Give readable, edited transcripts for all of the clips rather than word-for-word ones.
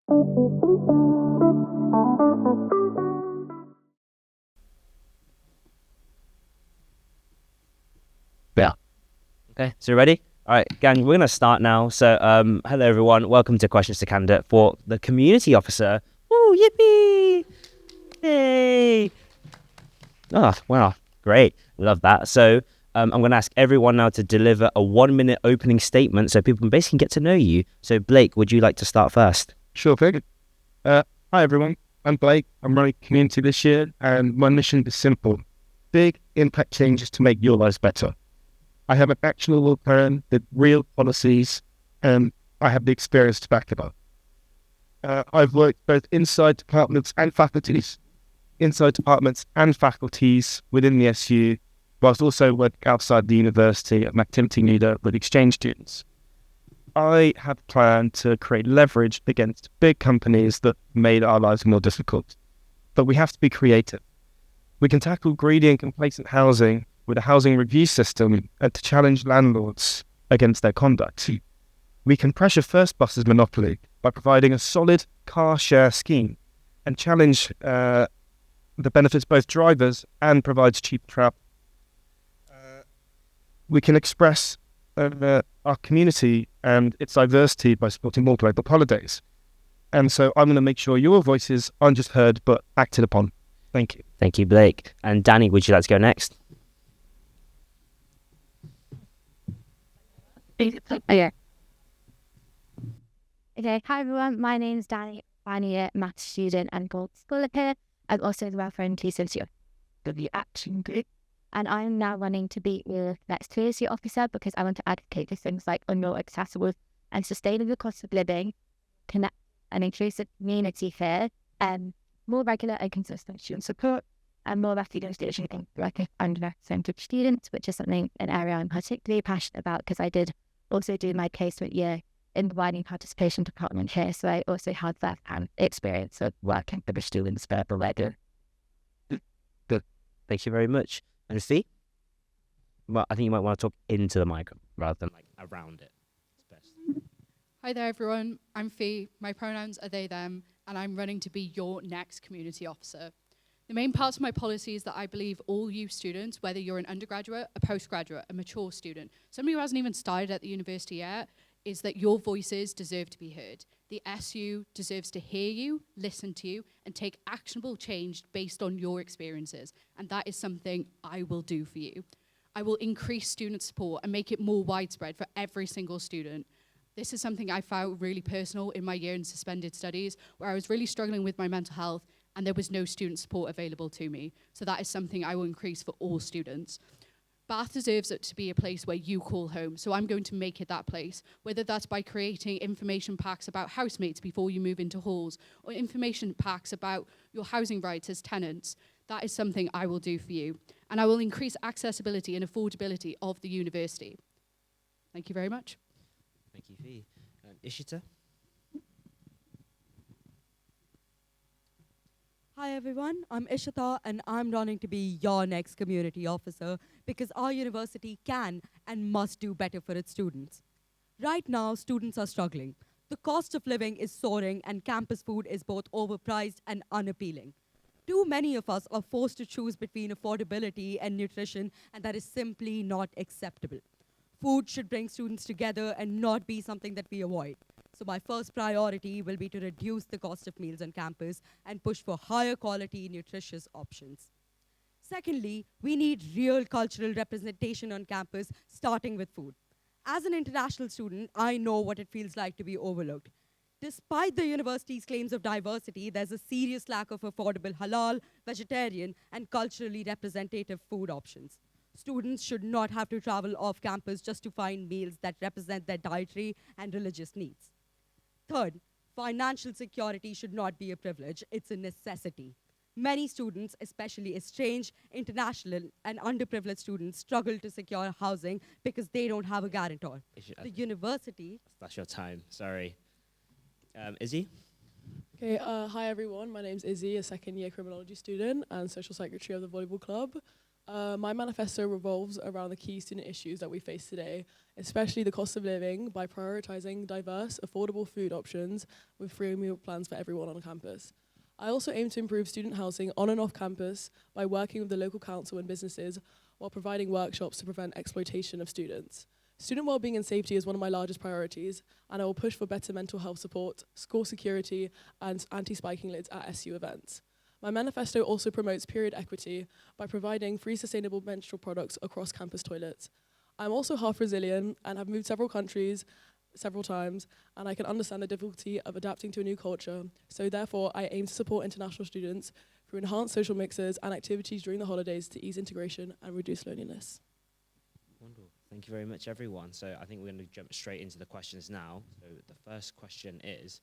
Yeah. Okay, so ready? All right, gang, we're going to start now. So, hello, everyone. Welcome to Questions to Candidate for the Community Officer. Woo, yippee! Yay! Oh, wow, great. Love that. So, I'm going to ask everyone now to deliver a 1-minute opening statement so people can basically get to know you. So, Blake, would you like to start first? Sure thing. Hi, everyone. I'm Blake. I'm running community this year, and my mission is simple. Big impact changes to make your lives better. I have an actionable plan with real policies, and I have the experience to back it up. I've worked both inside departments and faculties within the SU, whilst also working outside the university as an activity leader with exchange students. I have a plan to create leverage against big companies that made our lives more difficult. But we have to be creative. We can tackle greedy and complacent housing with a housing review system and to challenge landlords against their conduct. We can pressure First Bus's monopoly by providing a solid car share scheme and challenge the benefits both drivers and provides cheap travel. We can express our community and its diversity by supporting more global holidays. And so I'm going to make sure your voices aren't just heard, but acted upon. Thank you. Thank you, Blake. And Danny, would you like to go next? Okay. Okay, hi everyone. My name is Danny. I'm a maths student and gold scholar here. I'm also the welfare inclusive and I'm now running to be the next community officer because I want to advocate for things like a more accessible and sustainable cost of living, connect an inclusive community here, and more regular and consistent student support, and more recognition in like underrepresented students, which is an area I'm particularly passionate about because I did also do my placement year in the widening participation department here, so I also had that experience of working with the students further later. Good. Thank you very much. And Fee? Well, I think you might want to talk into the mic rather than like around it. It's best. Hi there, everyone. I'm Fee. My pronouns are they, them, and I'm running to be your next community officer. The main parts of my policy is that I believe all you students, whether you're an undergraduate, a postgraduate, a mature student, somebody who hasn't even started at the university yet, is that your voices deserve to be heard. The SU deserves to hear you, listen to you, and take actionable change based on your experiences. And that is something I will do for you. I will increase student support and make it more widespread for every single student. This is something I found really personal in my year in suspended studies, where I was really struggling with my mental health and there was no student support available to me. So that is something I will increase for all students. Bath deserves it to be a place where you call home, so I'm going to make it that place, whether that's by creating information packs about housemates before you move into halls, or information packs about your housing rights as tenants. That is something I will do for you. And I will increase accessibility and affordability of the university. Thank you very much. Thank you, Fee. Ishita? Hi everyone, I'm Ishita and I'm running to be your next community officer because our university can and must do better for its students. Right now, students are struggling. The cost of living is soaring and campus food is both overpriced and unappealing. Too many of us are forced to choose between affordability and nutrition, and that is simply not acceptable. Food should bring students together and not be something that we avoid. So my first priority will be to reduce the cost of meals on campus and push for higher quality, nutritious options. Secondly, we need real cultural representation on campus, starting with food. As an international student, I know what it feels like to be overlooked. Despite the university's claims of diversity, there's a serious lack of affordable halal, vegetarian, and culturally representative food options. Students should not have to travel off campus just to find meals that represent their dietary and religious needs. Third, financial security should not be a privilege, it's a necessity. Many students, especially estranged, international, and underprivileged students, struggle to secure housing because they don't have a guarantor. The university... That's your time, sorry. Izzy? Okay, hi everyone, my name's Izzy, a second year criminology student and social secretary of the volleyball club. My manifesto revolves around the key student issues that we face today, especially the cost of living, by prioritising diverse, affordable food options with free meal plans for everyone on campus. I also aim to improve student housing on and off campus by working with the local council and businesses while providing workshops to prevent exploitation of students. Student wellbeing and safety is one of my largest priorities, and I will push for better mental health support, school security, and anti-spiking lids at SU events. My manifesto also promotes period equity by providing free sustainable menstrual products across campus toilets. I'm also half Brazilian and have moved several countries several times, and I can understand the difficulty of adapting to a new culture. So therefore, I aim to support international students through enhanced social mixes and activities during the holidays to ease integration and reduce loneliness. Wonderful. Thank you very much, everyone. So I think we're going to jump straight into the questions now. So the first question is,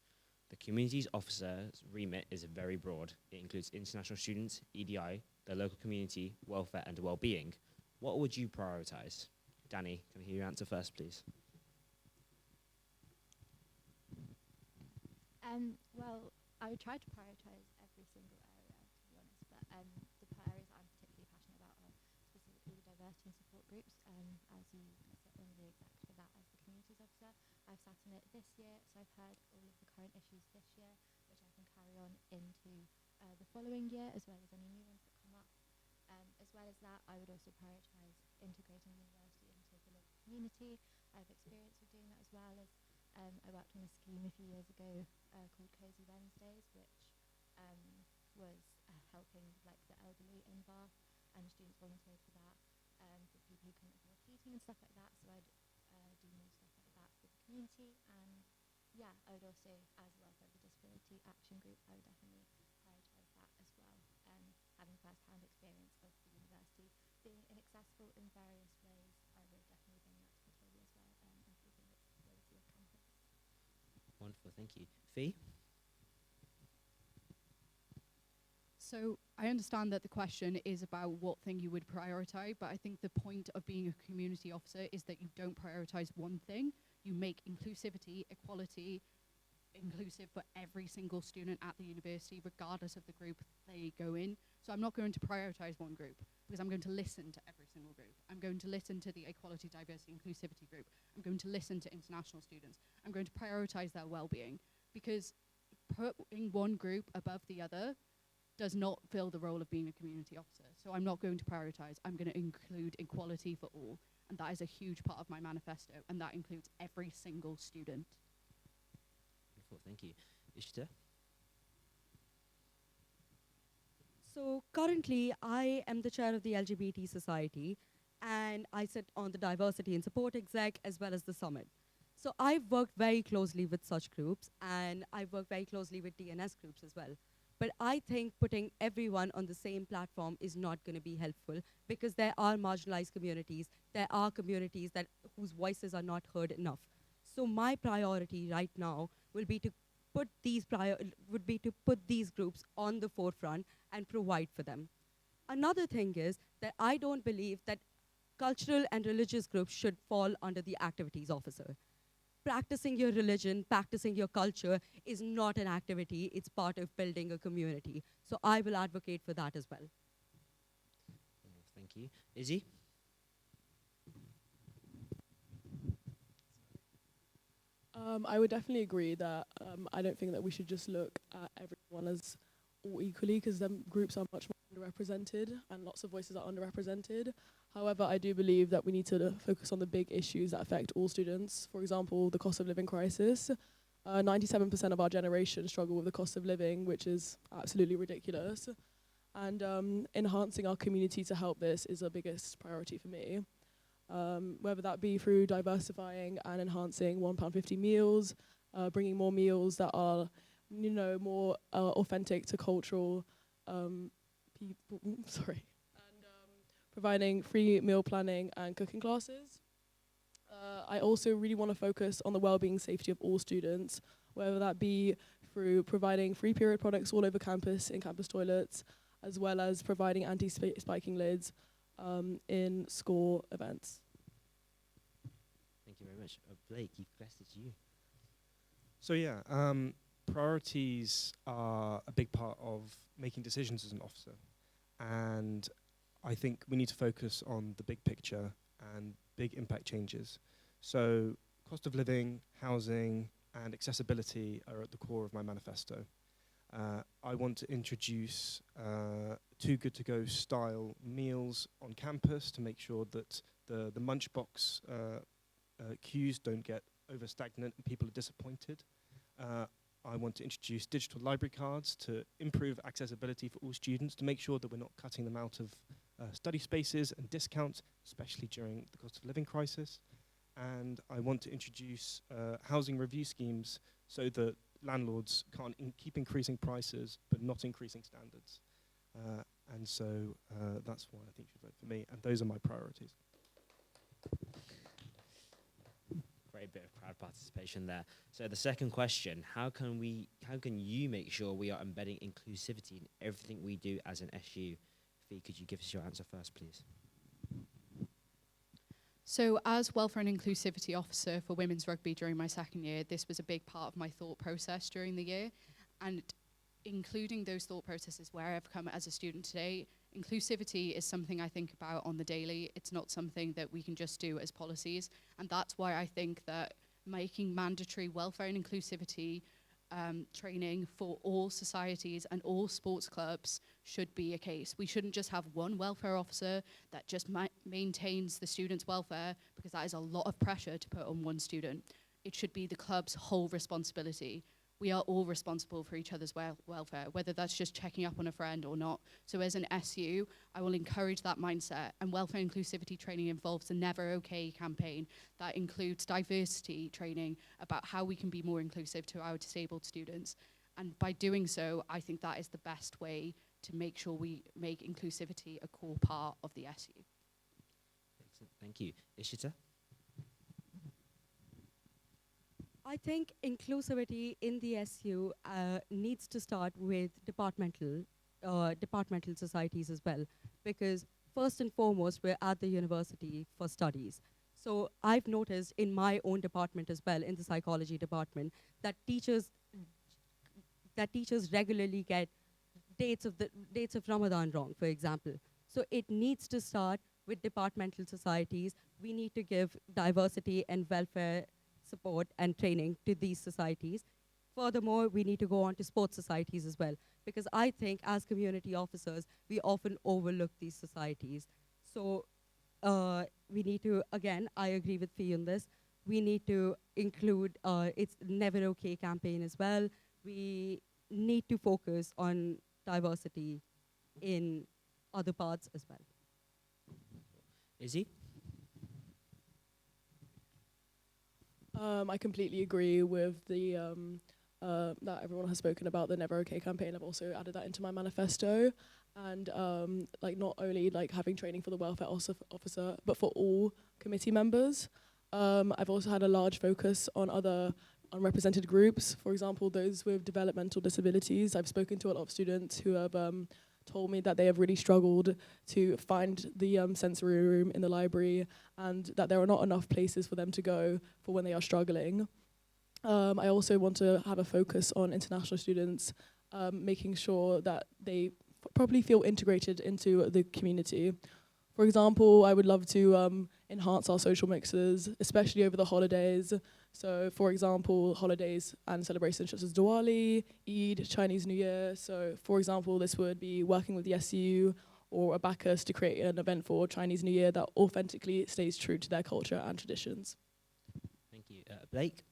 the communities officer's remit is very broad. It includes international students, EDI, the local community, welfare and well-being. What would you prioritize? Danny, can I hear your answer first, please? Well, I would try to prioritize every single area, to be honest, but the areas I'm particularly passionate about are specifically the diversity and support groups. As you sit in the exec for that as the communities officer, I've sat in it this year, so I've heard all of the current issues this year, which I can carry on into the following year, as well as any new ones that come up. As well as that, I would also prioritise integrating the university into the local community. I have experience with doing that, as well as I worked on a scheme a few years ago called Cozy Wednesdays, which was helping like the elderly in Bath, and students volunteered for that, for people who couldn't afford heating and stuff like that. So I'd do more stuff like that with the community, and yeah, I would also, as Welfare of the Disability Action Group, I would definitely prioritise that as well. Having first-hand experience of the university being inaccessible in various ways, I would definitely bring that to the table as well, improving the accessibility of campus. Wonderful, thank you. Fee? So I understand that the question is about what thing you would prioritize, but I think the point of being a community officer is that you don't prioritize one thing. You make inclusivity, equality, inclusive for every single student at the university, regardless of the group they go in. So I'm not going to prioritize one group, because I'm going to listen to every single group. I'm going to listen to the equality, diversity, inclusivity group. I'm going to listen to international students. I'm going to prioritize their well-being, because putting one group above the other does not fill the role of being a community officer. So I'm not going to prioritize. I'm going to include equality for all. And that is a huge part of my manifesto, and that includes every single student. Wonderful, thank you. Ishita? So currently, I am the chair of the LGBT Society, and I sit on the Diversity and Support Exec as well as the Summit. So I've worked very closely with such groups, and I've worked very closely with DNS groups as well. But I think putting everyone on the same platform is not going to be helpful, because there are marginalized communities. There are communities whose voices are not heard enough. So my priority right now will be to put these groups on the forefront and provide for them. Another thing is that I don't believe that cultural and religious groups should fall under the activities officer. Practicing your religion, practicing your culture is not an activity, it's part of building a community. So I will advocate for that as well. Thank you. Izzy? I would definitely agree that I don't think that we should just look at everyone as all equally, because them groups are much more underrepresented and lots of voices are underrepresented. However, I do believe that we need to focus on the big issues that affect all students. For example, the cost of living crisis. 97% of our generation struggle with the cost of living, which is absolutely ridiculous. And enhancing our community to help this is the biggest priority for me. Whether that be through diversifying and enhancing £1.50 meals, bringing more meals that are, more authentic to cultural people. Sorry, and providing free meal planning and cooking classes. I also really want to focus on the well-being, safety of all students, whether that be through providing free period products all over campus in campus toilets, as well as providing anti-spiking lids in school events. Thank you very much. Blake, it's you. So yeah, priorities are a big part of making decisions as an officer. And I think we need to focus on the big picture and big impact changes. So cost of living, housing, and accessibility are at the core of my manifesto. I want to introduce Too Good To Go style meals on campus to make sure that the lunchbox queues don't get over stagnant and people are disappointed. I want to introduce digital library cards to improve accessibility for all students, to make sure that we're not cutting them out of study spaces and discounts, especially during the cost of living crisis. And I want to introduce housing review schemes so that landlords can't keep increasing prices but not increasing standards. And so that's why I think you should vote for me, and those are my priorities. Great bit of crowd participation there. So the second question, how can you make sure we are embedding inclusivity in everything we do as an SU? Fee, could you give us your answer first, please? So as Welfare and Inclusivity Officer for Women's Rugby during my second year, this was a big part of my thought process during the year. And including those thought processes where I've come as a student today, inclusivity is something I think about on the daily. It's not something that we can just do as policies. And that's why I think that making mandatory welfare and inclusivity training for all societies and all sports clubs should be a case. We shouldn't just have one welfare officer that just maintains the students' welfare, because that is a lot of pressure to put on one student. It should be the club's whole responsibility. We are all responsible for each other's welfare, whether that's just checking up on a friend or not. So as an SU, I will encourage that mindset. And welfare inclusivity training involves the Never Okay campaign. That includes diversity training about how we can be more inclusive to our disabled students. And by doing so, I think that is the best way to make sure we make inclusivity a core part of the SU. Excellent, thank you. Ishita? I think inclusivity in the SU needs to start with departmental societies as well, because first and foremost, we're at the university for studies. So I've noticed in my own department as well, in the psychology department, that teachers regularly get dates of Ramadan wrong, for example. So it needs to start with departmental societies. We need to give diversity and welfare support and training to these societies. Furthermore, we need to go on to sports societies as well, because I think as community officers, we often overlook these societies. So we need to, again, I agree with Fee on this, we need to include its Never Okay campaign as well. We need to focus on diversity in other parts as well. Izzy? I completely agree with the that everyone has spoken about the Never Okay campaign. I've also added that into my manifesto, and like not only like having training for the welfare officer, but for all committee members. I've also had a large focus on other unrepresented groups, for example, those with developmental disabilities. I've spoken to a lot of students who have told me that they have really struggled to find the sensory room in the library, and that there are not enough places for them to go for when they are struggling. I also want to have a focus on international students, making sure that they properly feel integrated into the community. For example, I would love to enhance our social mixes, especially over the holidays. So, for example, holidays and celebrations such as Diwali, Eid, Chinese New Year. So, for example, this would be working with the SU or Abacus to create an event for Chinese New Year that authentically stays true to their culture and traditions. Thank you. Blake?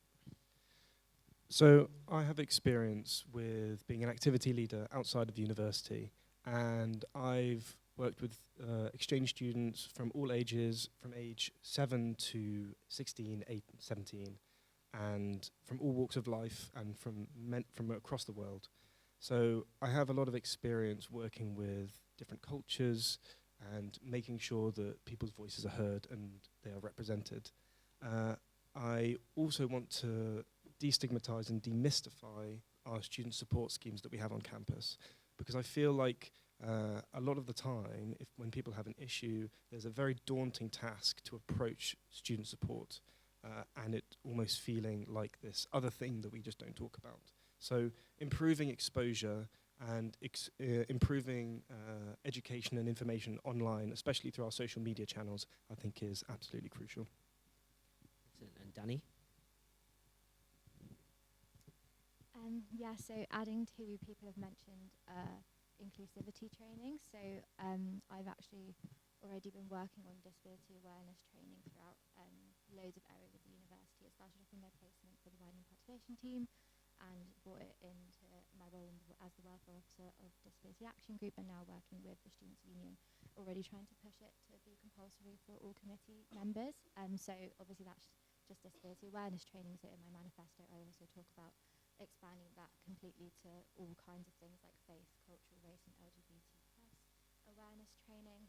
So I have experience with being an activity leader outside of the university, and I've worked with exchange students from all ages, from age 7 to 16, 8, 17, and from all walks of life and from across the world. So I have a lot of experience working with different cultures and making sure that people's voices are heard and they are represented. I also want to destigmatize and demystify our student support schemes that we have on campus, because I feel like a lot of the time, when people have an issue, there's a very daunting task to approach student support, and it almost feeling like this other thing that we just don't talk about. So improving exposure and improving education and information online, especially through our social media channels, I think is absolutely crucial. Excellent. And Danny? Yeah, so adding to people have mentioned inclusivity training. So I've actually already been working on disability awareness training throughout loads of areas of the university. It started off in my placement for the Widening Population team and brought it into my role as the welfare officer of Disability Action Group, and now working with the Students' Union, already trying to push it to be compulsory for all committee members. So obviously that's just disability awareness training. So in my manifesto I also talk about expanding that completely to all kinds of things like faith, cultural, race and LGBT plus awareness training,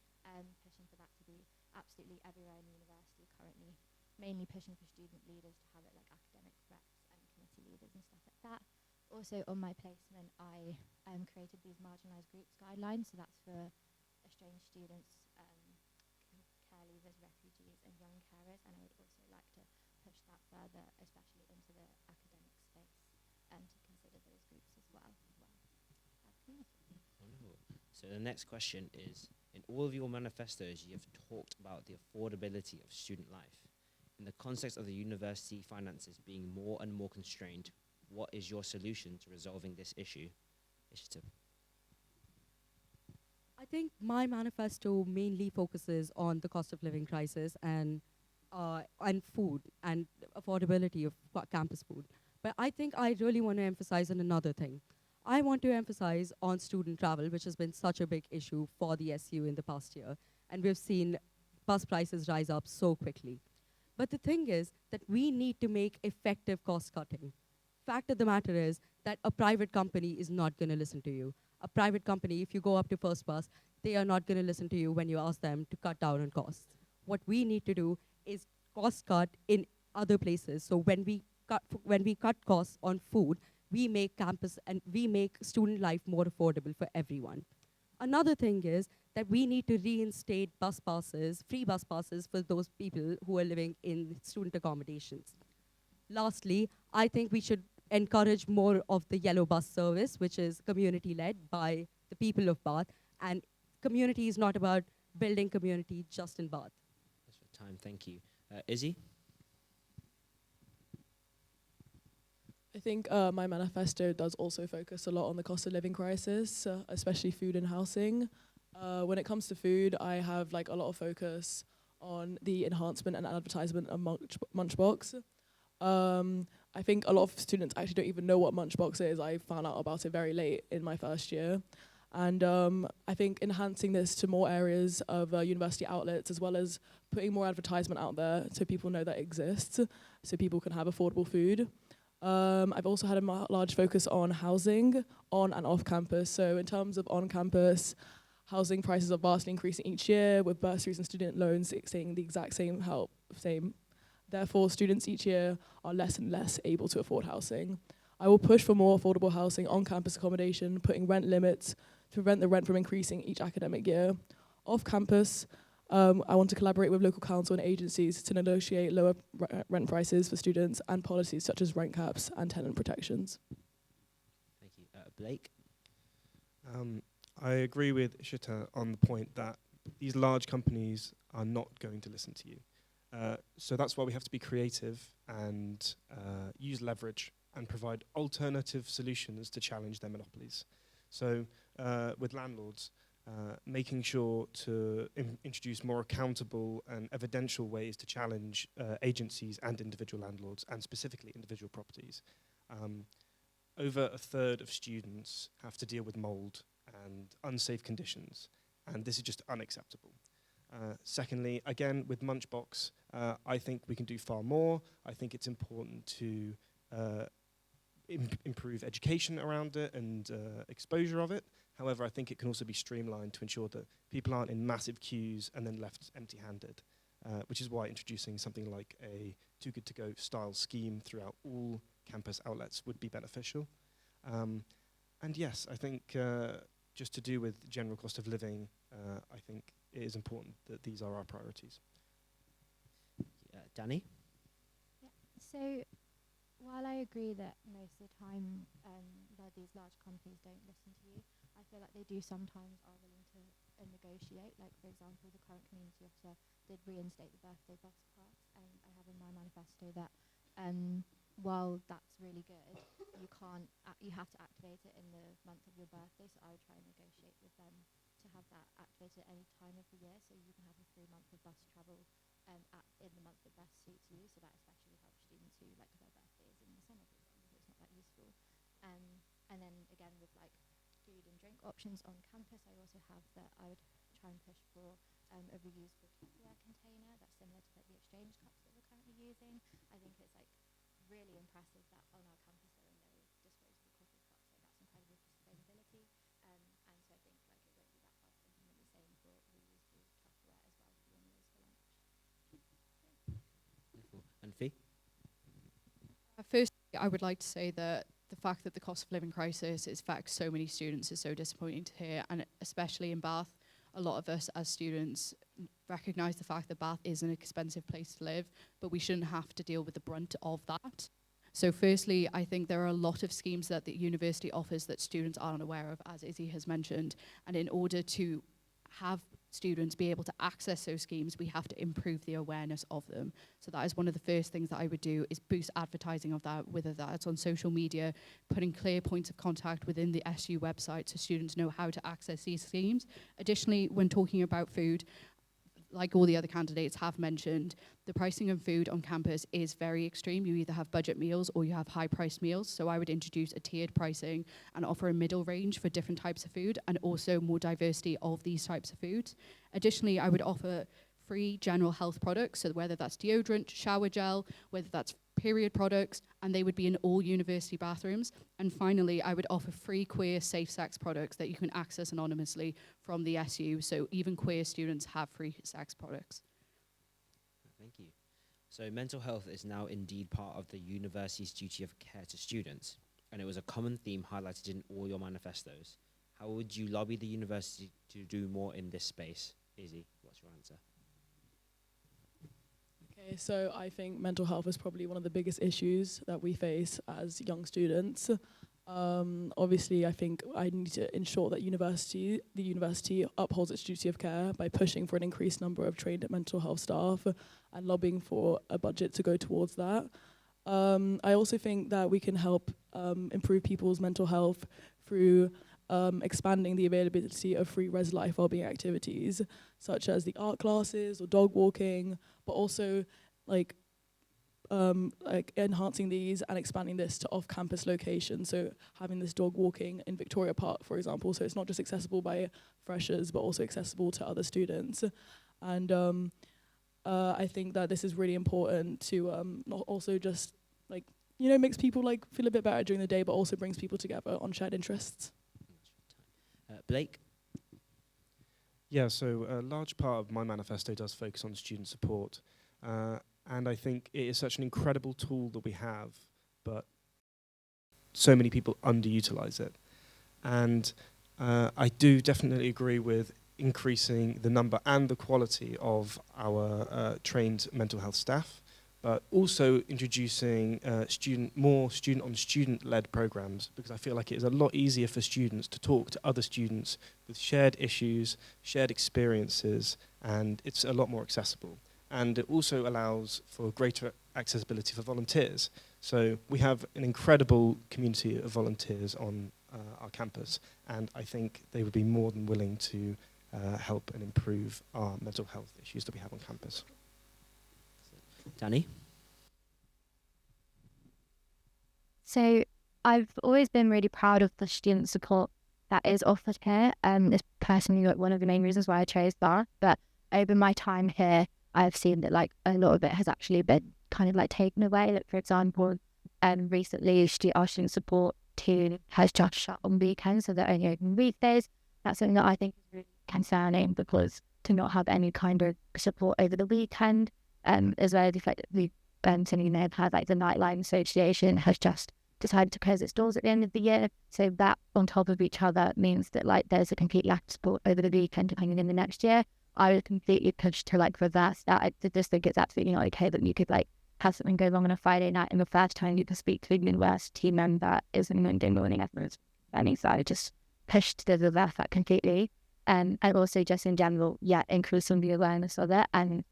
pushing for that to be absolutely everywhere in the university currently, mainly pushing for student leaders to have it like academic reps and committee leaders and stuff like that. Also on my placement I created these marginalised groups guidelines, so that's for estranged students, care leavers, refugees and young carers, and I would also like to push that further, especially into the academic space, and to consider those groups as well. Wonderful. So the next question is, in all of your manifestos, you have talked about the affordability of student life. In the context of the university finances being more and more constrained, what is your solution to resolving this issue? Ishita. I think my manifesto mainly focuses on the cost of living crisis and food and affordability of campus food. But I think I really want to emphasize on another thing. I want to emphasize on student travel, which has been such a big issue for the SU in the past year. And we've seen bus prices rise up so quickly. But the thing is that we need to make effective cost cutting. Fact of the matter is that a private company is not going to listen to you. A private company, if you go up to First Bus, they are not going to listen to you when you ask them to cut down on costs. What we need to do is cost cut in other places. So when we cut costs on food, we make campus and we make student life more affordable for everyone. Another thing is that we need to reinstate bus passes, free bus passes for those people who are living in student accommodations. Lastly, I think we should encourage more of the yellow bus service, which is community-led by the people of Bath. And community is not about building community just in Bath. That's for time. Thank you. Izzy? I think my manifesto does also focus a lot on the cost of living crisis, especially food and housing. When it comes to food, I have like a lot of focus on the enhancement and advertisement of Munchbox. I think a lot of students actually don't even know what Munchbox is. I found out about it very late in my first year. And I think enhancing this to more areas of university outlets, as well as putting more advertisement out there so people know that it exists, so people can have affordable food. I've also had a large focus on housing on and off campus. So in terms of on campus, housing prices are vastly increasing each year, with bursaries and student loans seeing the exact same same. Therefore, students each year are less and less able to afford housing. I will push for more affordable housing on campus accommodation, putting rent limits to prevent the rent from increasing each academic year. Off campus, I want to collaborate with local council and agencies to negotiate lower rent prices for students and policies such as rent caps and tenant protections. Thank you. Blake? I agree with Ishita on the point that these large companies are not going to listen to you. So that's why we have to be creative and use leverage and provide alternative solutions to challenge their monopolies. So with landlords, making sure to introduce more accountable and evidential ways to challenge agencies and individual landlords, and specifically individual properties. Over a third of students have to deal with mold and unsafe conditions, and this is just unacceptable. Secondly, again, with Munchbox, I think we can do far more. I think it's important to improve education around it and exposure of it. However, I think it can also be streamlined to ensure that people aren't in massive queues and then left empty-handed, which is why introducing something like a Too Good To Go style scheme throughout all campus outlets would be beneficial. And yes, I think just to do with general cost of living, I think it is important that these are our priorities. Danny? Yeah. So while I agree that most of the time that these large companies don't listen to you, I feel like they do sometimes are willing to negotiate. Like, for example, the current community officer did reinstate the birthday bus pass, and I have in my manifesto that while that's really good, you have to activate it in the month of your birthday, so I would try and negotiate with them to have that activated at any time of the year, so you can have a free month of bus travel in the month that best suits you, so that especially helps students who, like, their birthdays in the summer, for example, so it's not that useful. And then again, with like food and drink options on campus, I also have that I would try and push for a reusable Tupperware container that's similar to like the exchange cups that we're currently using. I think it's like really impressive that on our campus there are no disposable coffee cups. Like, that's incredible for sustainability. And so I think like it won't be that hard to implement the same for reusable Tupperware as well for your meals for lunch. Wonderful. And Fee? First, I would like to say that the fact that the cost of living crisis affects so many students is so disappointing to hear, and especially in Bath, a lot of us as students recognise the fact that Bath is an expensive place to live, but we shouldn't have to deal with the brunt of that. So firstly, I think there are a lot of schemes that the university offers that students aren't aware of, as Izzy has mentioned, and in order to have students be able to access those schemes, we have to improve the awareness of them. So that is one of the first things that I would do, is boost advertising of that, whether that's on social media, putting clear points of contact within the SU website so students know how to access these schemes. Additionally, when talking about food, like all the other candidates have mentioned, the pricing of food on campus is very extreme. You either have budget meals or you have high-priced meals. So I would introduce a tiered pricing and offer a middle range for different types of food, and also more diversity of these types of foods. Additionally, I would offer free general health products, so whether that's deodorant, shower gel, whether that's period products, and they would be in all university bathrooms. And finally, I would offer free queer safe sex products that you can access anonymously from the SU, so even queer students have free sex products. Thank you. So mental health is now indeed part of the university's duty of care to students, and it was a common theme highlighted in all your manifestos. How would you lobby the university to do more in this space? Izzy, what's your answer? Okay, so I think mental health is probably one of the biggest issues that we face as young students. Obviously, I think I need to ensure that the university upholds its duty of care by pushing for an increased number of trained mental health staff and lobbying for a budget to go towards that. I also think that we can help improve people's mental health through expanding the availability of free res life wellbeing activities, such as the art classes or dog walking, but also like enhancing these and expanding this to off-campus locations. So having this dog walking in Victoria Park, for example, so it's not just accessible by freshers, but also accessible to other students. And I think that this is really important to not also just like, makes people like feel a bit better during the day, but also brings people together on shared interests. Blake? Yeah, so a large part of my manifesto does focus on student support. And I think it is such an incredible tool that we have, but so many people underutilize it. And I do definitely agree with increasing the number and the quality of our trained mental health staff, but also introducing more student-on-student-led programs, because I feel like it is a lot easier for students to talk to other students with shared issues, shared experiences, and it's a lot more accessible. And it also allows for greater accessibility for volunteers. So we have an incredible community of volunteers on our campus, and I think they would be more than willing to help and improve our mental health issues that we have on campus. Danny? So I've always been really proud of the student support that is offered here. It's personally like one of the main reasons why I chose Bath. But over my time here, I've seen that like a lot of it has actually been kind of like taken away. Like, for example, recently our student support team has just shut on weekends, so they're only open weekdays. That's something that I think is really concerning, because to not have any kind of support over the weekend, as well as the fact that something you may have had, like the Nightline Association has just decided to close its doors at the end of the year. So that on top of each other means that like there's a complete lack of support over the weekend depending in the next year. I would completely push to like reverse that. I just think it's absolutely not okay that you could like have something go wrong on a Friday night, and the first time you can speak to a university member is on Monday morning afterwards. And so I just pushed to reverse that completely. And also just in general, increase some of the awareness of it. And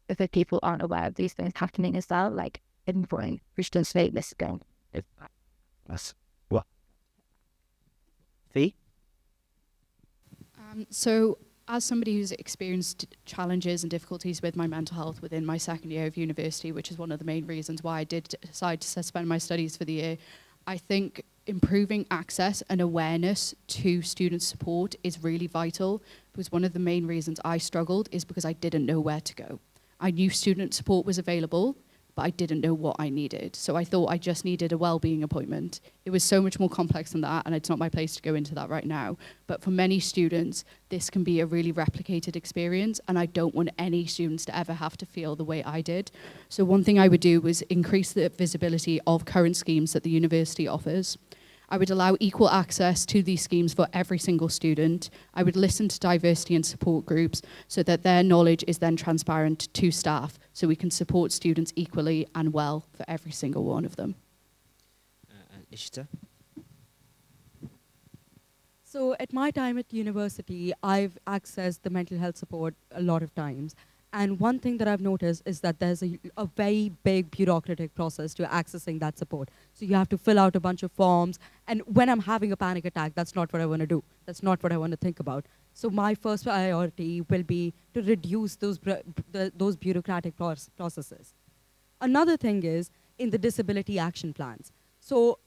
if people aren't aware of these things happening as well, like informing Christian state this going. That's what. Fee? So as somebody who's experienced challenges and difficulties with my mental health within my second year of university, which is one of the main reasons why I did decide to suspend my studies for the year, I think improving access and awareness to student support is really vital, because one of the main reasons I struggled is because I didn't know where to go. I knew student support was available, but I didn't know what I needed. So I thought I just needed a well-being appointment. It was so much more complex than that, and it's not my place to go into that right now. But for many students, this can be a really replicated experience, and I don't want any students to ever have to feel the way I did. So one thing I would do was increase the visibility of current schemes that the university offers. I would allow equal access to these schemes for every single student. I would listen to diversity and support groups so that their knowledge is then transparent to staff, so we can support students equally and well for every single one of them. And Ishita? So at my time at university, I've accessed the mental health support a lot of times. And one thing that I've noticed is that there's a very big bureaucratic process to accessing that support. So you have to fill out a bunch of forms. And when I'm having a panic attack, that's not what I want to do. That's not what I want to think about. So my first priority will be to reduce those bureaucratic processes. Another thing is in the disability action plans. So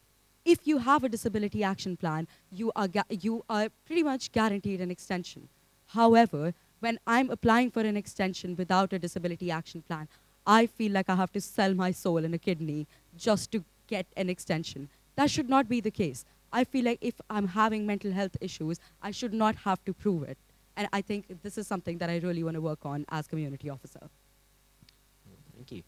if you have a disability action plan, you are pretty much guaranteed an extension. However, when I'm applying for an extension without a disability action plan, I feel like I have to sell my soul and a kidney just to get an extension. That should not be the case. I feel like if I'm having mental health issues, I should not have to prove it. And I think this is something that I really want to work on as community officer. Thank you.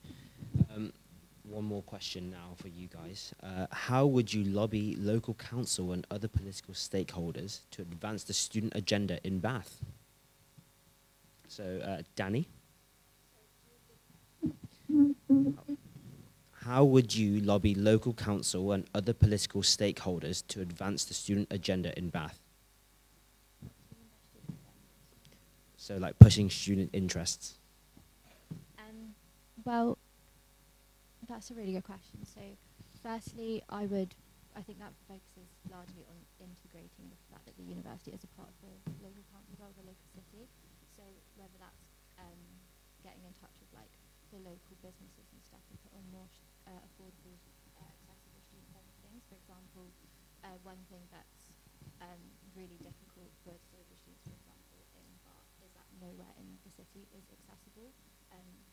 One more question now for you guys. How would you lobby local council and other political stakeholders to advance the student agenda in Bath? So, Danny? How would you lobby local council and other political stakeholders to advance the student agenda in Bath? So, like pushing student interests. Well, that's a really good question. So, firstly, I think that focuses largely on integrating the fact that the university is a part of the local council or the local city. So whether that's getting in touch with like the local businesses and stuff to put on more affordable, accessible student-friendly things. For example, one thing that's really difficult for disabled students, for example, in Bath, is that nowhere in the city is accessible.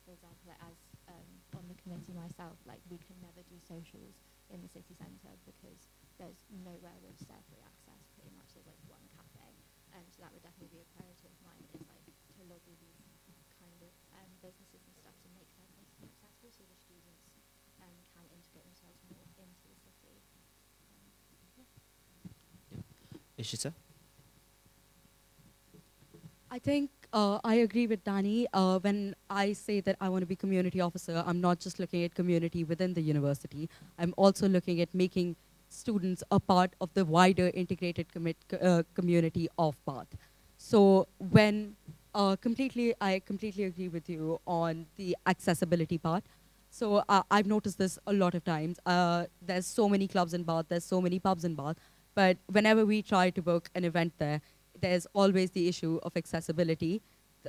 For example, like as on the committee myself, like we can never do socials in the city centre because there's nowhere with stair-free access. Pretty much, there's like one cafe. So that would definitely be a priority of mine, is like to lobby these kind of businesses and stuff to make their places more accessible so the students can integrate themselves more into the city. Ishita? I think I agree with Danny. When I say that I want to be community officer, I'm not just looking at community within the university. I'm also looking at making students a part of the wider integrated community of Bath. So when I completely agree with you on the accessibility part. So I've noticed this a lot of times. There's so many clubs in Bath, there's so many pubs in Bath, but whenever we try to book an event there, there's always the issue of accessibility.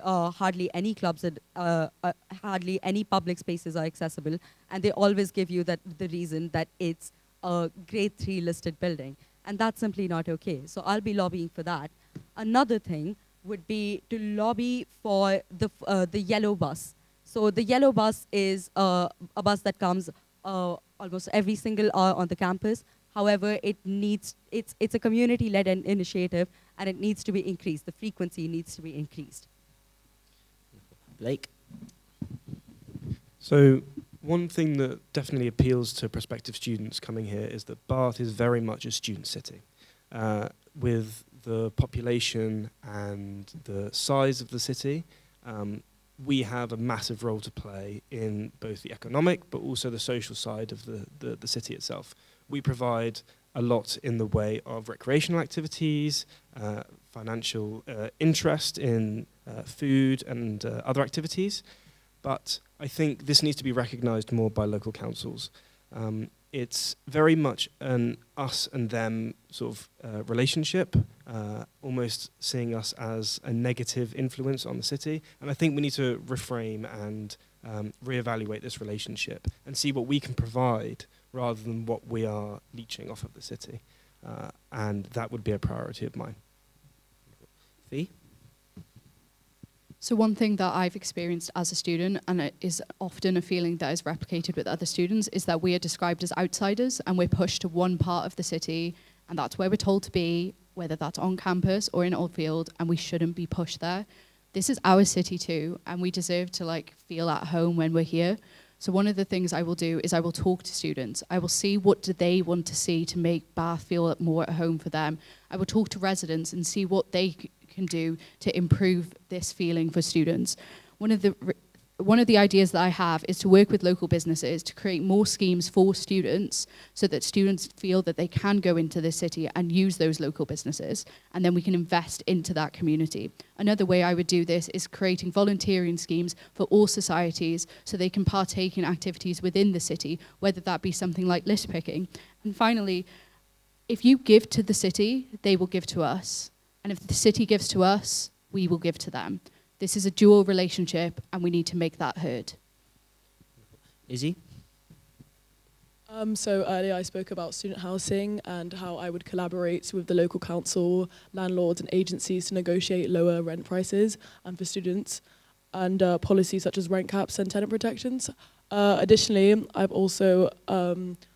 Hardly any clubs, hardly any public spaces are accessible, and they always give you the reason that it's a grade 3 listed building, and that's simply not okay. So I'll be lobbying for that. Another thing would be to lobby for the yellow bus. So the yellow bus is a bus that comes almost every single hour on the campus. However, it's a community-led initiative, and it needs to be increased. The frequency needs to be increased. Blake? So one thing that definitely appeals to prospective students coming here is that Bath is very much a student city. With the population and the size of the city, we have a massive role to play in both the economic but also the social side of the city itself. We provide a lot in the way of recreational activities, financial interest in food and other activities, but I think this needs to be recognised more by local councils. It's very much an us and them sort of relationship, almost seeing us as a negative influence on the city. And I think we need to reframe and reevaluate this relationship and see what we can provide rather than what we are leeching off of the city. And that would be a priority of mine. Fee? So one thing that I've experienced as a student, and it is often a feeling that is replicated with other students, is that we are described as outsiders and we're pushed to one part of the city, and that's where we're told to be, whether that's on campus or in Oldfield, and we shouldn't be pushed there. This is our city too, and we deserve to feel at home when we're here. So one of the things I will do is I will talk to students. I will see what do they want to see to make Bath feel more at home for them. I will talk to residents and see what they can do to improve this feeling for students. One of the ideas that I have is to work with local businesses to create more schemes for students so that students feel that they can go into the city and use those local businesses, and then we can invest into that community. Another way I would do this is creating volunteering schemes for all societies so they can partake in activities within the city, whether that be something like list picking. And finally, if you give to the city, they will give to us. And if the city gives to us, we will give to them. This is a dual relationship, and we need to make that heard. Izzy? So earlier I spoke about student housing and how I would collaborate with the local council, landlords and agencies to negotiate lower rent prices for students, and policies such as rent caps and tenant protections. Additionally, I've also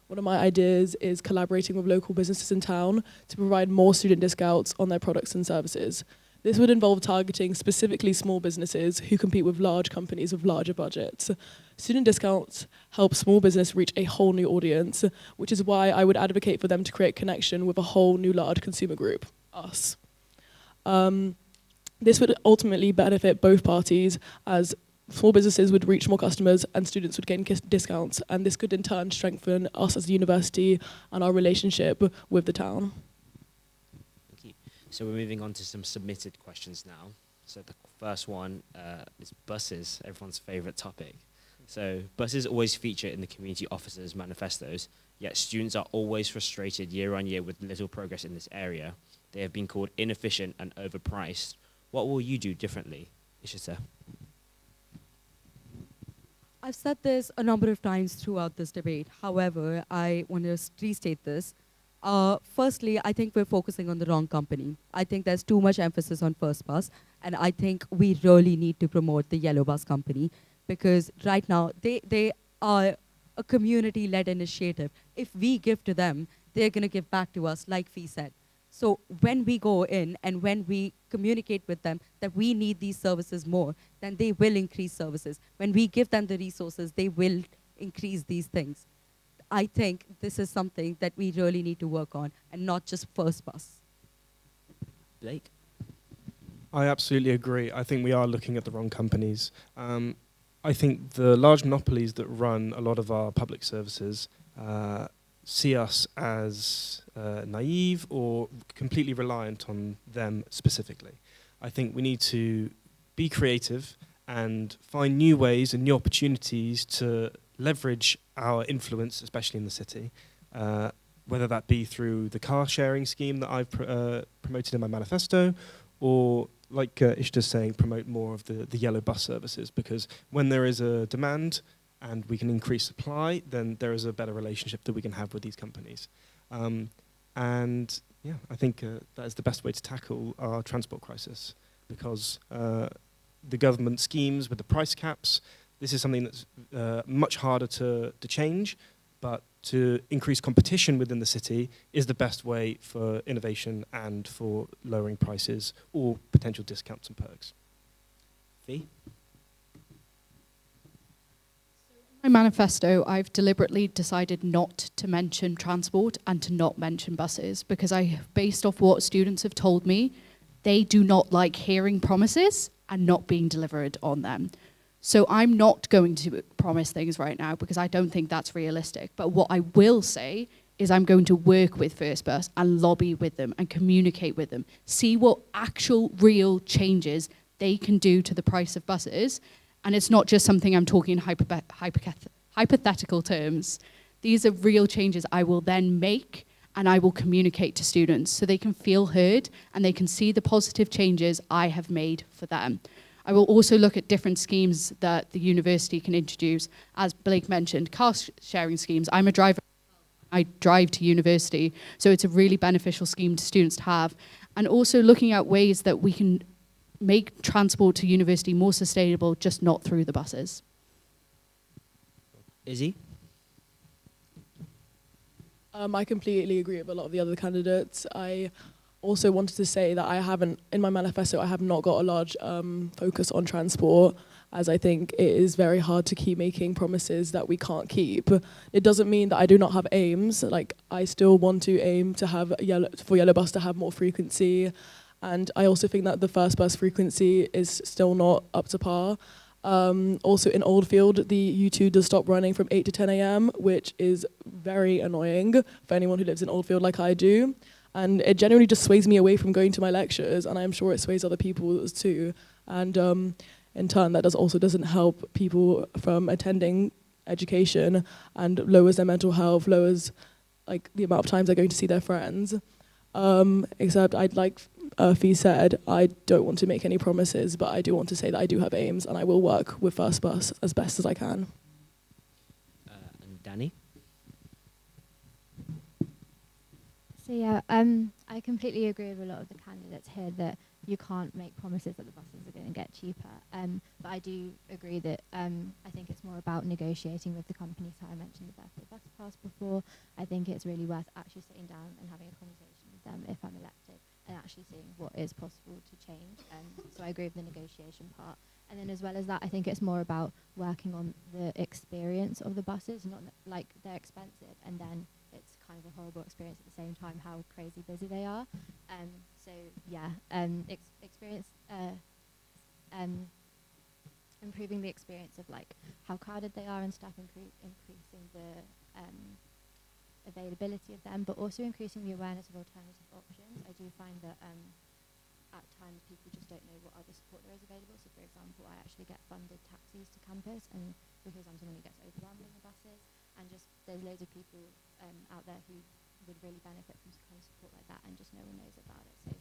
one of my ideas is collaborating with local businesses in town to provide more student discounts on their products and services. This would involve targeting specifically small businesses who compete with large companies with larger budgets. Student discounts help small business reach a whole new audience, which is why I would advocate for them to create connection with a whole new large consumer group, us. This would ultimately benefit both parties, as small businesses would reach more customers and students would gain discounts, and this could in turn strengthen us as a university and our relationship with the town. Thank you. So we're moving on to some submitted questions now. So the first one is buses, everyone's favourite topic. So buses always feature in the community officers' manifestos, yet students are always frustrated year on year with little progress in this area. They have been called inefficient and overpriced. What will you do differently, Ishita? I've said this a number of times throughout this debate. However, I want to restate this. Firstly, I think we're focusing on the wrong company. I think there's too much emphasis on First Bus, and I think we really need to promote the Yellow Bus company, because right now they are a community-led initiative. If we give to them, they're going to give back to us, like Fee said. So when we go in and when we communicate with them that we need these services more, then they will increase services. When we give them the resources, they will increase these things. I think this is something that we really need to work on, and not just First Bus. Blake? I absolutely agree. I think we are looking at the wrong companies. I think the large monopolies that run a lot of our public services see us as naive or completely reliant on them specifically. I think we need to be creative and find new ways and new opportunities to leverage our influence, especially in the city, whether that be through the car sharing scheme that I've promoted in my manifesto, or like Ishta's saying, promote more of the yellow bus services, because when there is a demand and we can increase supply, then there is a better relationship that we can have with these companies. And yeah, I think that is the best way to tackle our transport crisis, because the government schemes with the price caps, this is something that's much harder to change, but to increase competition within the city is the best way for innovation and for lowering prices or potential discounts and perks. Fee? In my manifesto, I've deliberately decided not to mention transport and to not mention buses, because based off what students have told me, they do not like hearing promises and not being delivered on them. So I'm not going to promise things right now because I don't think that's realistic. But what I will say is I'm going to work with First Bus and lobby with them and communicate with them, see what actual real changes they can do to the price of buses. And it's not just something I'm talking in hypothetical terms. These are real changes I will then make and I will communicate to students so they can feel heard and they can see the positive changes I have made for them. I will also look at different schemes that the university can introduce. As Blake mentioned, car sharing schemes. I'm a driver. I drive to university, so it's a really beneficial scheme to students to have. And also looking at ways that we can make transport to university more sustainable, just not through the buses. Izzy? I completely agree with a lot of the other candidates. I also wanted to say that in my manifesto, I have not got a large focus on transport, as I think it is very hard to keep making promises that we can't keep. It doesn't mean that I do not have aims. Like, I still want to aim to have Yellow Bus to have more frequency. And I also think that the First Bus frequency is still not up to par. Also in Oldfield, the U2 does stop running from 8 to 10 a.m., which is very annoying for anyone who lives in Oldfield like I do. And it generally just sways me away from going to my lectures, and I'm sure it sways other people too. And in turn, that doesn't help people from attending education and lowers their mental health, lowers like the amount of times they're going to see their friends. Except Fee said, I don't want to make any promises, but I do want to say that I do have aims and I will work with First Bus as best as I can. And Danny? So yeah, I completely agree with a lot of the candidates here that you can't make promises that the buses are going to get cheaper. But I do agree that I think it's more about negotiating with the companies. How I mentioned the birthday bus pass before. I think it's really worth actually sitting down and having a conversation with them if I'm elected and actually seeing what is possible to change. So I agree with the negotiation part. And then as well as that, I think it's more about working on the experience of the buses, not like they're expensive and then it's kind of a horrible experience at the same time, how crazy busy they are. So yeah, improving the experience of like how crowded they are and stuff, increasing the availability of them, but also increasing the awareness of alternative options. I do find that at times people just don't know what other support there is available. So for example, I actually get funded taxis to campus, and because I'm someone who gets overwhelmed in the buses, and just there's loads of people out there who would really benefit from kind of support like that, and just no one knows about it. So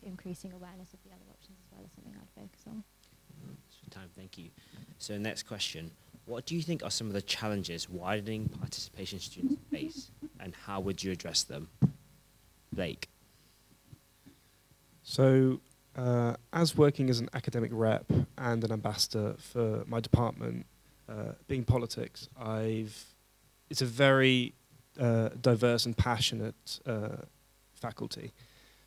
increasing awareness of the other options as well is something I'd focus on. Time, thank you. So next question. What do you think are some of the challenges widening participation students face, and how would you address them? Blake? So, as working as an academic rep and an ambassador for my department, being politics, it's a very diverse and passionate faculty.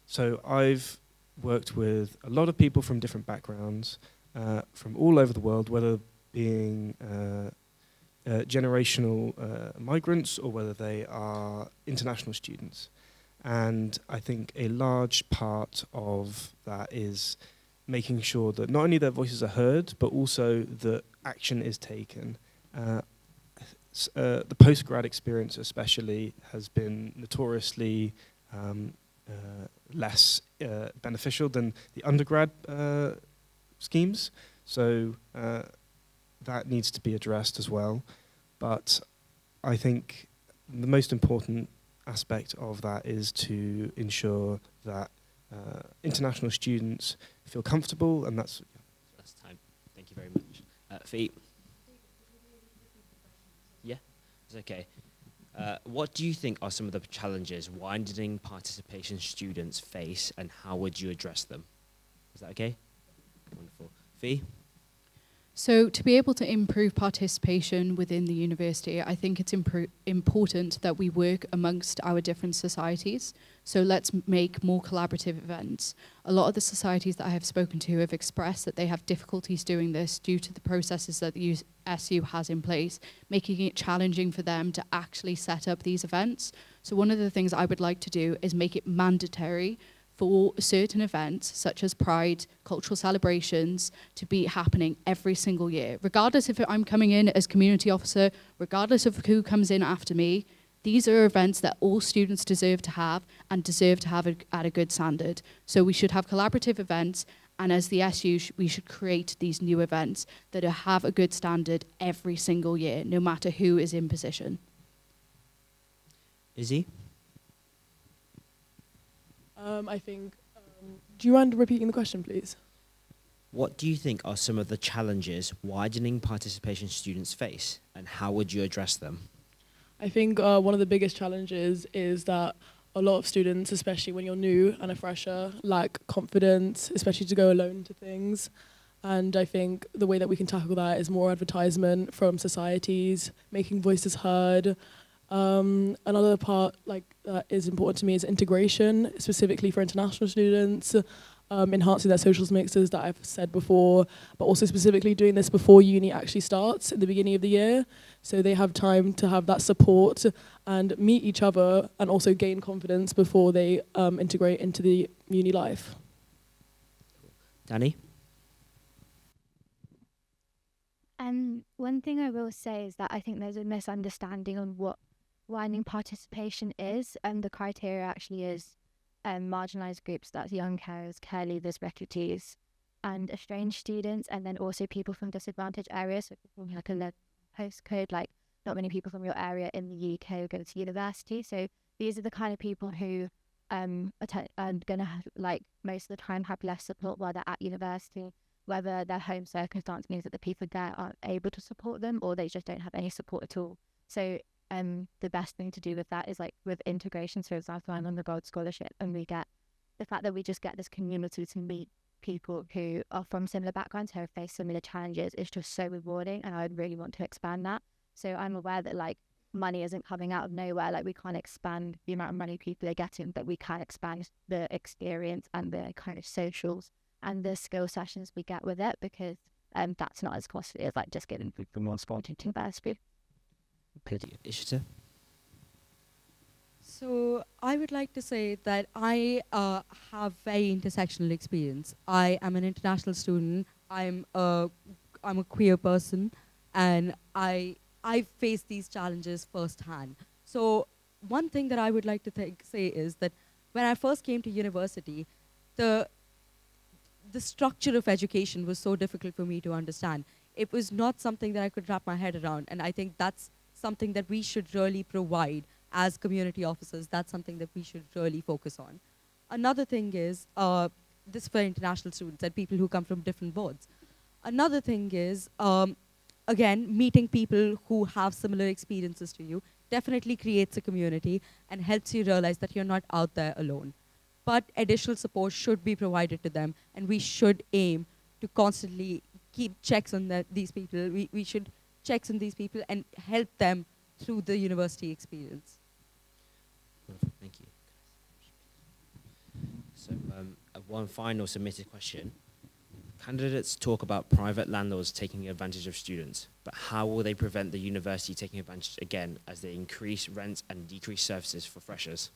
So I've worked with a lot of people from different backgrounds, from all over the world, whether being generational migrants or whether they are international students. And I think a large part of that is making sure that not only their voices are heard, but also that action is taken. The post-grad experience especially has been notoriously less beneficial than the undergrad schemes. So that needs to be addressed as well. But I think the most important aspect of that is to ensure that international students feel comfortable, and that's time. Thank you very much. Fee? Yeah, it's okay. What do you think are some of the challenges widening participation students face, and how would you address them? Is that okay? Wonderful. Fee? So to be able to improve participation within the university, I think it's important that we work amongst our different societies. So let's make more collaborative events. A lot of the societies that I have spoken to have expressed that they have difficulties doing this due to the processes that the SU has in place, making it challenging for them to actually set up these events. So one of the things I would like to do is make it mandatory for certain events such as Pride, cultural celebrations to be happening every single year. Regardless if I'm coming in as community officer, regardless of who comes in after me, these are events that all students deserve to have and deserve to have at a good standard. So we should have collaborative events, and as the SU, we should create these new events that have a good standard every single year, no matter who is in position. Izzy? I think, do you mind repeating the question, please? What do you think are some of the challenges widening participation students face, and how would you address them? I think one of the biggest challenges is that a lot of students, especially when you're new and a fresher, lack confidence, especially to go alone to things. And I think the way that we can tackle that is more advertisement from societies, making voices heard. Another part that is important to me is integration, specifically for international students, enhancing their socials mixes that I've said before, but also specifically doing this before uni actually starts at the beginning of the year, so they have time to have that support and meet each other and also gain confidence before they integrate into the uni life. Danny? One thing I will say is that I think there's a misunderstanding on what widening participation is, and the criteria actually is marginalised groups, that's young carers, care leavers, refugees, and estranged students, and then also people from disadvantaged areas, so people from like a postcode, like not many people from your area in the UK go to university. So these are the kind of people who are going to like most of the time have less support while they're at university, whether their home circumstance means that the people there aren't able to support them or they just don't have any support at all. So the best thing to do with that is like with integration. So for example, I'm on the Gold Scholarship, and we get the fact that we just get this community to meet people who are from similar backgrounds, who have faced similar challenges, is just so rewarding, and I would really want to expand that. So I'm aware that like money isn't coming out of nowhere, like we can't expand the amount of money people are getting, but we can expand the experience and the kind of socials and the skill sessions we get with it, because that's not as costly as like just getting people from one spot into university. Ishita? So I would like to say that I have very intersectional experience. I am an international student. I'm a queer person, and I face these challenges firsthand. So one thing that I would like to say is that when I first came to university, the structure of education was so difficult for me to understand. It was not something that I could wrap my head around, and I think that's something that we should really provide as community officers. That's something that we should really focus on. Another thing is, this for international students and people who come from different boards. Another thing is, again, meeting people who have similar experiences to you definitely creates a community and helps you realize that you're not out there alone. But additional support should be provided to them, and we should aim to constantly keep checks on these people. We should checks on these people and help them through the university experience. Thank you. So one final submitted question. Candidates talk about private landlords taking advantage of students, but how will they prevent the university taking advantage again as they increase rents and decrease services for freshers?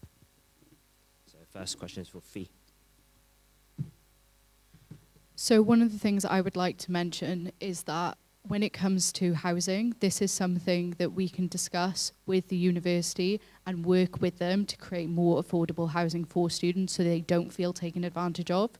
So first question is for Fee. So one of the things I would like to mention is that when it comes to housing, this is something that we can discuss with the university and work with them to create more affordable housing for students so they don't feel taken advantage of.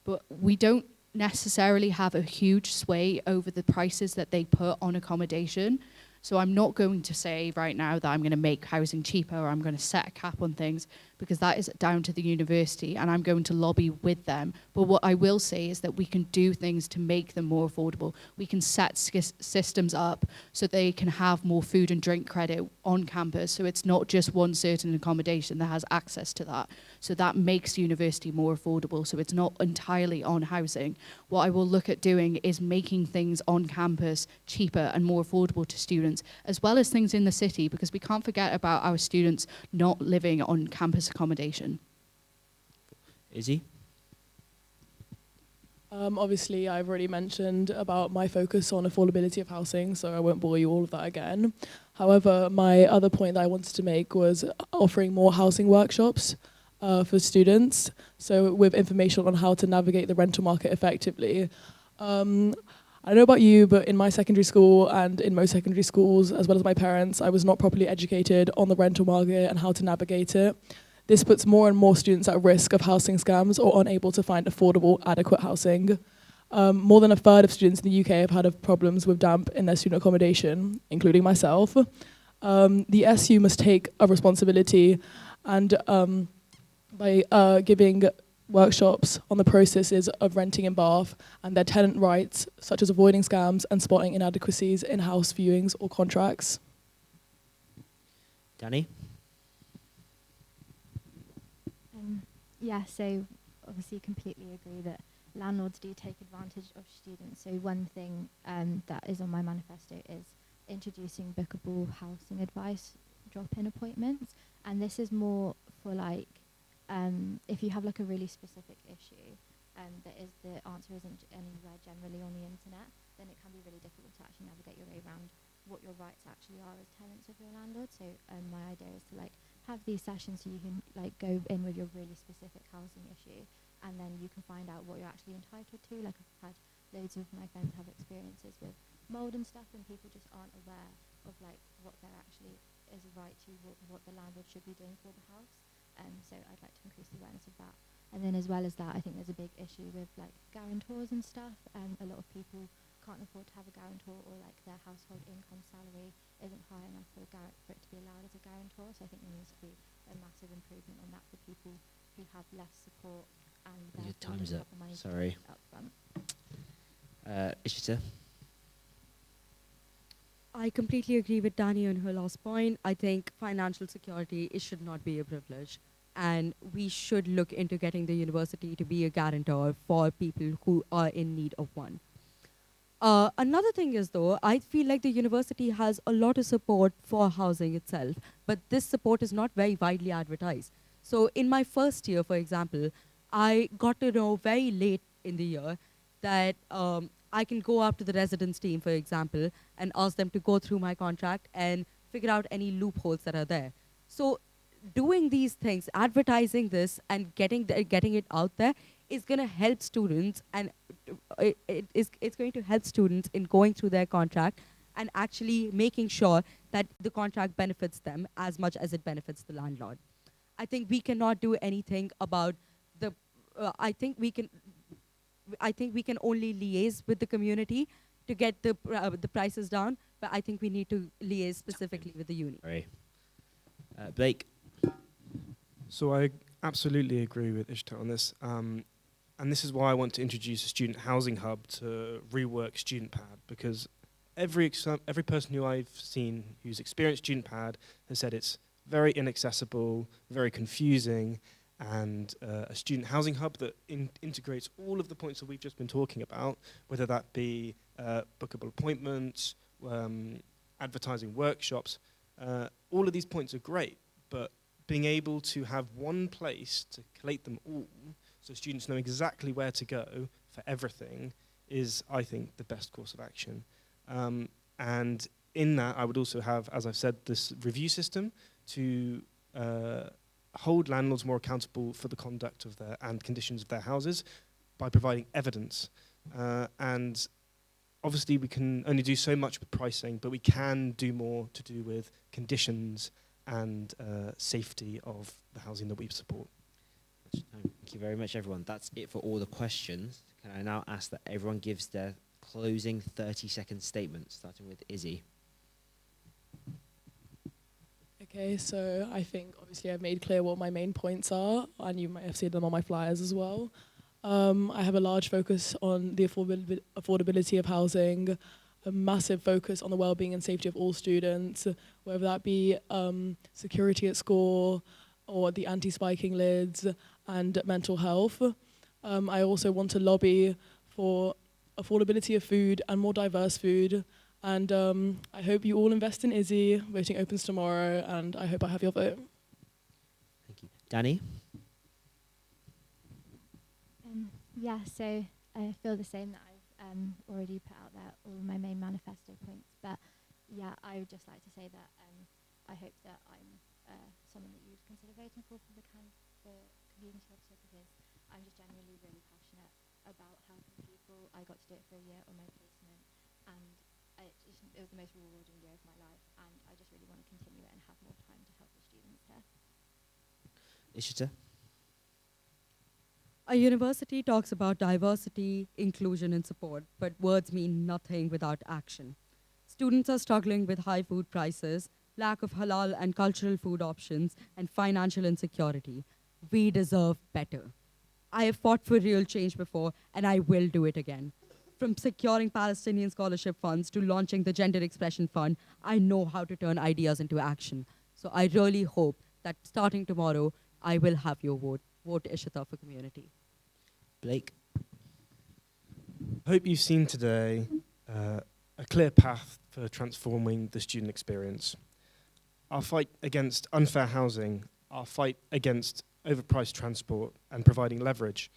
But we don't necessarily have a huge sway over the prices that they put on accommodation. So I'm not going to say right now that I'm going to make housing cheaper or I'm going to set a cap on things, because that is down to the university and I'm going to lobby with them. But what I will say is that we can do things to make them more affordable. We can set systems up so they can have more food and drink credit on campus. So it's not just one certain accommodation that has access to that. So that makes university more affordable. So it's not entirely on housing. What I will look at doing is making things on campus cheaper and more affordable to students, as well as things in the city, because we can't forget about our students not living on campus accommodation. Izzy? Obviously, I've already mentioned about my focus on affordability of housing, so I won't bore you all of that again. However, my other point that I wanted to make was offering more housing workshops. for students. So with information on how to navigate the rental market effectively. I don't know about you, but in my secondary school and in most secondary schools, as well as my parents, I was not properly educated on the rental market and how to navigate it. This puts more and more students at risk of housing scams or unable to find affordable, adequate housing. More than a third of students in the UK have had problems with damp in their student accommodation, including myself. The SU must take a responsibility and by giving workshops on the processes of renting in Bath and their tenant rights, such as avoiding scams and spotting inadequacies in house viewings or contracts. Danny? Yeah, so obviously completely agree that landlords do take advantage of students. So one thing that is on my manifesto is introducing bookable housing advice drop-in appointments. And this is more for like, if you have like a really specific issue the answer isn't anywhere generally on the internet, then it can be really difficult to actually navigate your way around what your rights actually are as tenants of your landlord. So my idea is to like have these sessions so you can like go in with your really specific housing issue, and then you can find out what you're actually entitled to. Like I've had loads of my friends have experiences with mold and stuff, and people just aren't aware of like what there actually is a right to, what the landlord should be doing for the house. So I'd like to increase the awareness of that. And then as well as that, I think there's a big issue with like guarantors and stuff. A lot of people can't afford to have a guarantor, or like their household income salary isn't high enough for it to be allowed as a guarantor. So I think there needs to be a massive improvement on that for people who have less support and Your therefore time's don't up. have the money to Sorry. pay up front. Ishita? I completely agree with Dani on her last point. I think financial security should not be a privilege. And we should look into getting the university to be a guarantor for people who are in need of one. Another thing is, though, I feel like the university has a lot of support for housing itself, but this support is not very widely advertised. So in my first year, for example, I got to know very late in the year that I can go up to the residence team, for example, and ask them to go through my contract and figure out any loopholes that are there. So doing these things, advertising this and getting it out there is going to help students, and it's going to help students in going through their contract and actually making sure that the contract benefits them as much as it benefits the landlord. I think we cannot do anything about the. I think we can only liaise with the community to get the prices down, but I think we need to liaise specifically with the uni. Sorry. Blake? So I absolutely agree with Ishta on this. And this is why I want to introduce a student housing hub to rework StudentPad, because every person who I've seen who's experienced StudentPad has said it's very inaccessible, very confusing, and a student housing hub that integrates all of the points that we've just been talking about, whether that be bookable appointments, advertising workshops, all of these points are great, but being able to have one place to collate them all so students know exactly where to go for everything is, I think, the best course of action. And in that, I would also have, as I've said, this review system to hold landlords more accountable for the conduct of their and conditions of their houses by providing evidence. And obviously, we can only do so much with pricing, but we can do more to do with conditions and safety of the housing that we support. Thank you very much, everyone. That's it for all the questions. Can I now ask that everyone gives their closing 30-second statement, starting with Izzy? Okay, so I think obviously I've made clear what my main points are, and you might have seen them on my flyers as well. I have a large focus on the affordability of housing, a massive focus on the well-being and safety of all students, whether that be security at school or the anti-spiking lids and mental health. I also want to lobby for affordability of food and more diverse food. And I hope you all invest in Izzy. Voting opens tomorrow, and I hope I have your vote. Thank you. Danny? Yeah, so I feel the same, that I've already put out there all of my main manifesto points. But yeah, I would just like to say that I hope that I'm someone that you'd consider voting for the for community officer because I'm just genuinely really passionate about helping people. I got to do it for a year on my placement, and it was the most rewarding year of my life, and I just really want to continue it and have more time to help the students here. Ishita? A university talks about diversity, inclusion, and support, but words mean nothing without action. Students are struggling with high food prices, lack of halal and cultural food options, and financial insecurity. We deserve better. I have fought for real change before, and I will do it again. From securing Palestinian scholarship funds to launching the Gender Expression Fund, I know how to turn ideas into action. So I really hope that starting tomorrow, I will have your vote. Vote Ishita for community. Blake? Hope you've seen today a clear path for transforming the student experience. Our fight against unfair housing, our fight against overpriced transport and providing leverage,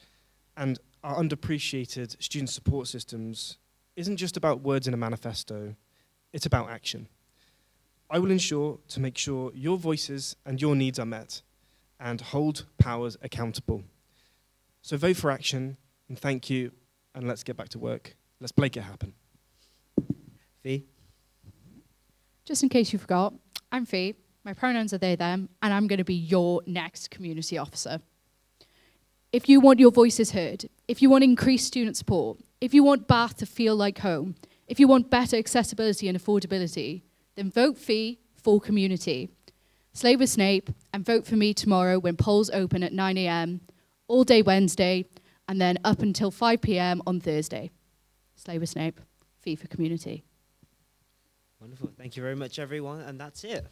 and our underappreciated student support systems isn't just about words in a manifesto, it's about action. I will ensure to make sure your voices and your needs are met and hold powers accountable. So vote for action, and thank you, and let's get back to work. Let's make it happen. Fee? Just in case you forgot, I'm Fee, my pronouns are they, them, and I'm going to be your next community officer. If you want your voices heard, if you want increased student support, if you want Bath to feel like home, if you want better accessibility and affordability, then vote Fee for community. Slay with Snape and vote for me tomorrow when polls open at 9 a.m, all day Wednesday, and then up until 5 p.m. on Thursday. Slay with Snape, Fee for community. Wonderful. Thank you very much, everyone. And that's it.